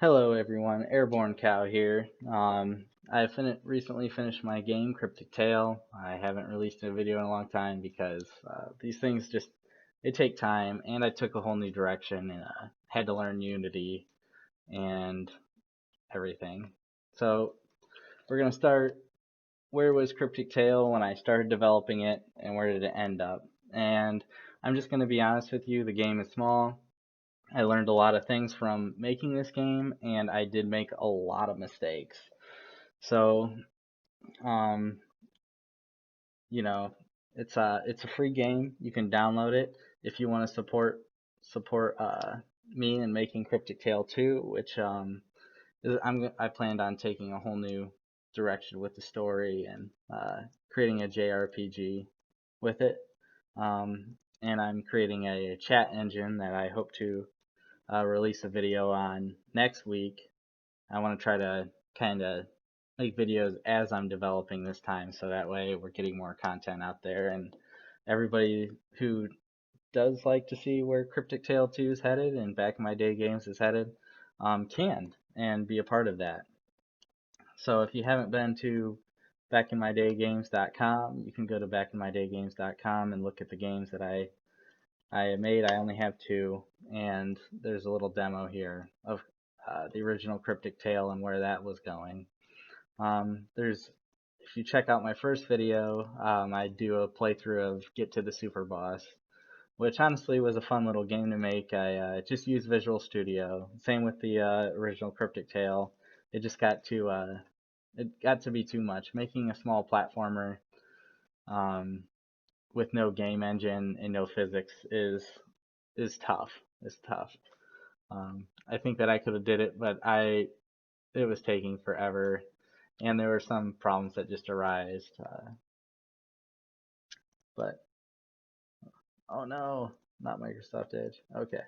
Hello everyone, Airborne Cow here. Recently finished my game, Cryptic Tale. I haven't released a video in a long time because these things they take time, and I took a whole new direction and had to learn Unity and everything. So we're gonna start. Where was Cryptic Tale when I started developing it, and where did it end up? And I'm just gonna be honest with you. The game is small. I learned a lot of things from making this game, and I did make a lot of mistakes. So, um, you know, it's a free game. You can download it if you want to support me in making Cryptic Tale 2, which I planned on taking a whole new direction with the story and creating a JRPG with it. And I'm creating a chat engine that I hope to release a video on next week. I want to try to kind of make videos as I'm developing this time, so that way we're getting more content out there, and everybody who does like to see where Cryptic Tale 2 is headed and Back in My Day Games is headed can and be a part of that. So if you haven't been to backinmydaygames.com, you can go to backinmydaygames.com and look at the games that I made. I only have two, and there's a little demo here of the original Cryptic Tale and where that was going. If you check out my first video, I do a playthrough of Get to the Super Boss, which honestly was a fun little game to make. I just used Visual Studio. Same with the original Cryptic Tale. It just got to be too much. Making a small platformer um, with no game engine and no physics is tough. It's tough. I think that I could have did it, but it was taking forever, and there were some problems that just arised. But oh no, not Microsoft Edge. Okay,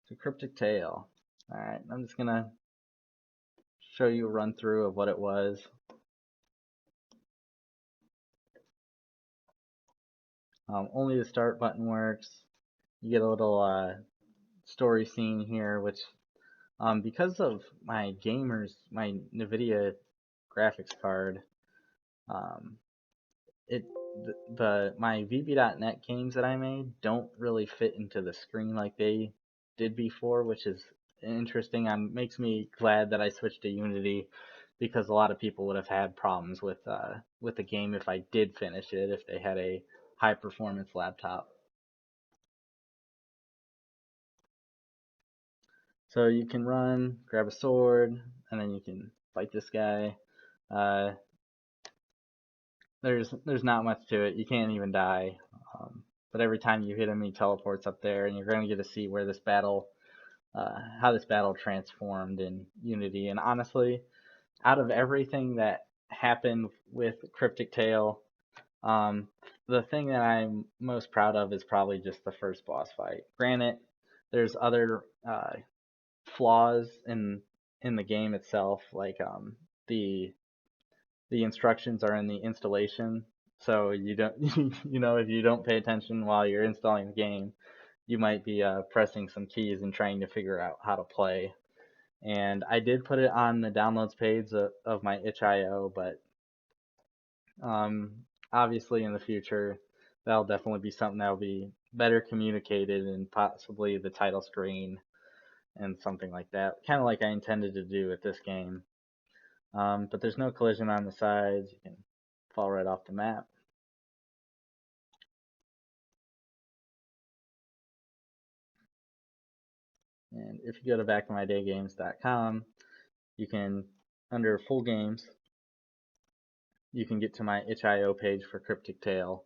so Cryptic Tale. All right, I'm just gonna show you a run through of what it was. Only the start button works. You get a little story scene here, which because of my NVIDIA graphics card, um, it my VB.net games that I made don't really fit into the screen like they did before, which is interesting. Makes me glad that I switched to Unity because a lot of people would have had problems with the game if I did finish it if they had a high performance laptop. So you can run, grab a sword, and then you can fight this guy. Uh, there's not much to it. You can't even die. But every time you hit him, he teleports up there, and you're going to get to see where how this battle transformed in Unity. And honestly, out of everything that happened with Cryptic Tale, um, the thing that I'm most proud of is probably just the first boss fight. Granted, there's other flaws in the game itself, like the the instructions are in the installation, so you don't if you don't pay attention while you're installing the game, you might be pressing some keys and trying to figure out how to play. And I did put it on the downloads page of my itch.io, but um, obviously in the future that'll definitely be something that'll be better communicated and possibly the title screen and something like that, kind of like I intended to do with this game. But there's no collision on the sides. You can fall right off the map. And if you go to backinmydaygames.com, you can, under full games, you can get to my itch.io page for Cryptic Tale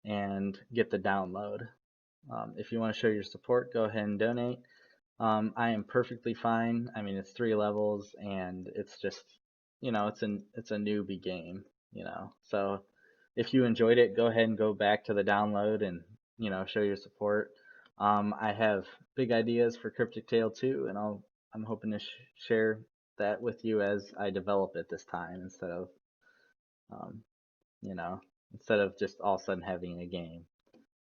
and get the download. If you want to show your support, go ahead and donate. I am perfectly fine. I mean, it's 3 levels, and it's just, it's a newbie game, So if you enjoyed it, go ahead and go back to the download and, show your support. I have big ideas for Cryptic Tale 2, and I'm hoping to share that with you as I develop it this time um, you know, instead of just all of a sudden having a game,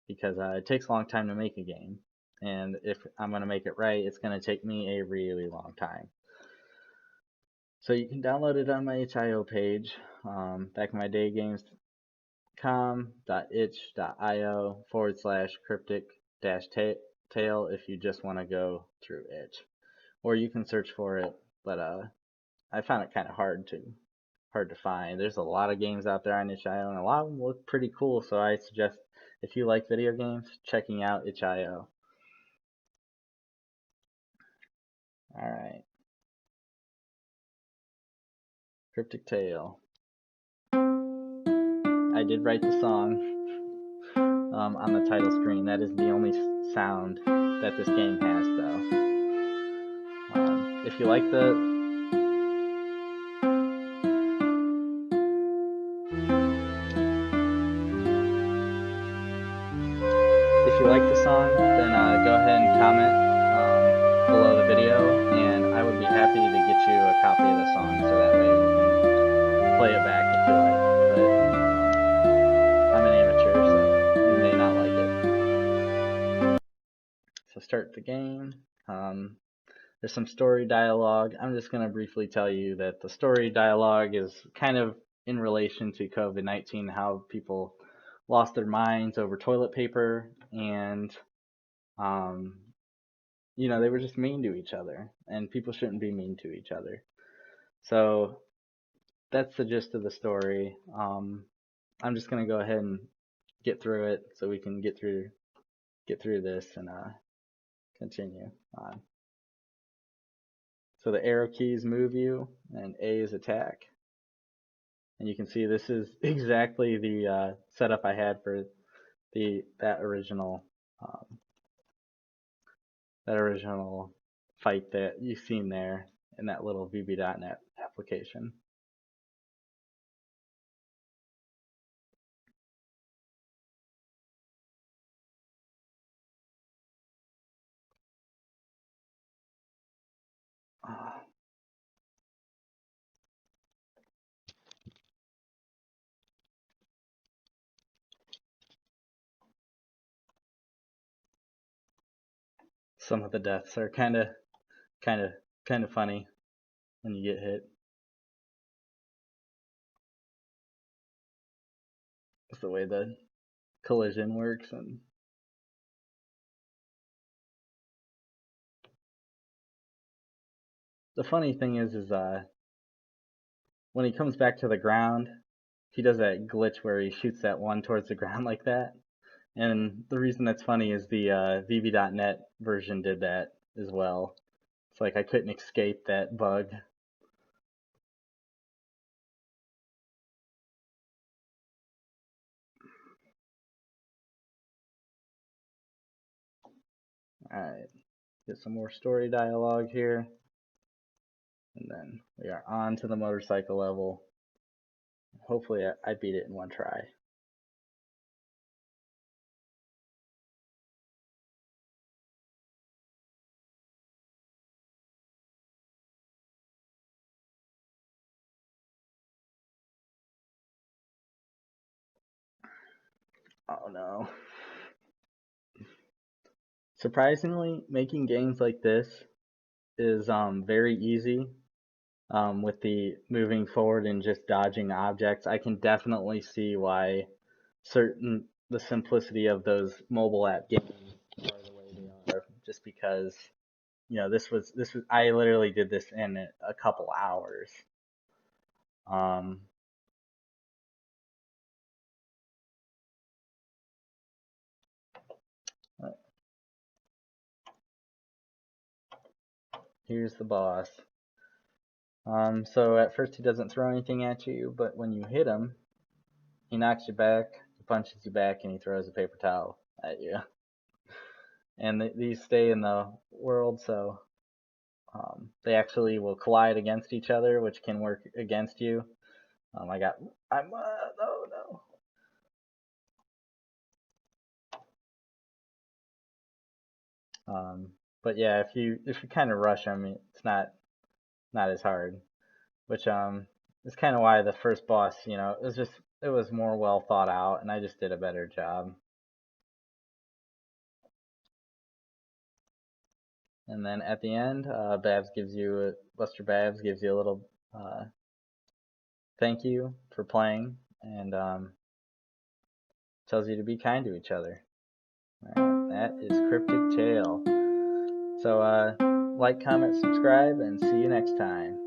because it takes a long time to make a game. and if I'm going to make it right, it's going to take me a really long time. So you can download it on my itch.io page, backofmydays.itch.io/cryptic tale if you just want to go through itch. Or you can search for it, but I found it kind of hard to find. There's a lot of games out there on itch.io, and a lot of them look pretty cool, so I suggest if you like video games, checking out itch.io. Alright, Cryptic Tale. I did write the song on the title screen. That is the only sound that this game has, though. If you like the song, then go ahead and comment below the video, and I would be happy to get you a copy of the song, so that way you can play it back if you like. But I'm an amateur, so you may not like it. So start the game. There's some story dialogue. I'm just going to briefly tell you that the story dialogue is kind of in relation to COVID-19, how people lost their minds over toilet paper, and they were just mean to each other, and people shouldn't be mean to each other. So that's the gist of the story. I'm just going to go ahead and get through it so we can get through this and continue on. So the arrow keys move you, and A is attack. And you can see this is exactly the setup I had for that original fight that you've seen there in that little VB.net application. Some of the deaths are kind of funny when you get hit. It's the way the collision works. And the funny thing is when he comes back to the ground, he does that glitch where he shoots that one towards the ground like that. And the reason that's funny is the VB.net version did that as well. It's like I couldn't escape that bug. Alright, get some more story dialogue here. And then we are on to the motorcycle level. Hopefully I beat it in one try. Oh no. Surprisingly, making games like this is very easy with the moving forward and just dodging objects. I can definitely see why the simplicity of those mobile app games are the way they are, just because this was I literally did this in a couple hours. Here's the boss. So at first he doesn't throw anything at you, but when you hit him, he knocks you back, he punches you back, and he throws a paper towel at you. And these stay in the world, so they actually will collide against each other, which can work against you. No. But yeah, if you kind of rush them, it's not as hard. Which is kind of why the first boss, it was more well thought out, and I just did a better job. And then at the end, Buster Babs gives you a little thank you for playing, and tells you to be kind to each other. Alright, that is Cryptic Tale. So like, comment, subscribe, and see you next time.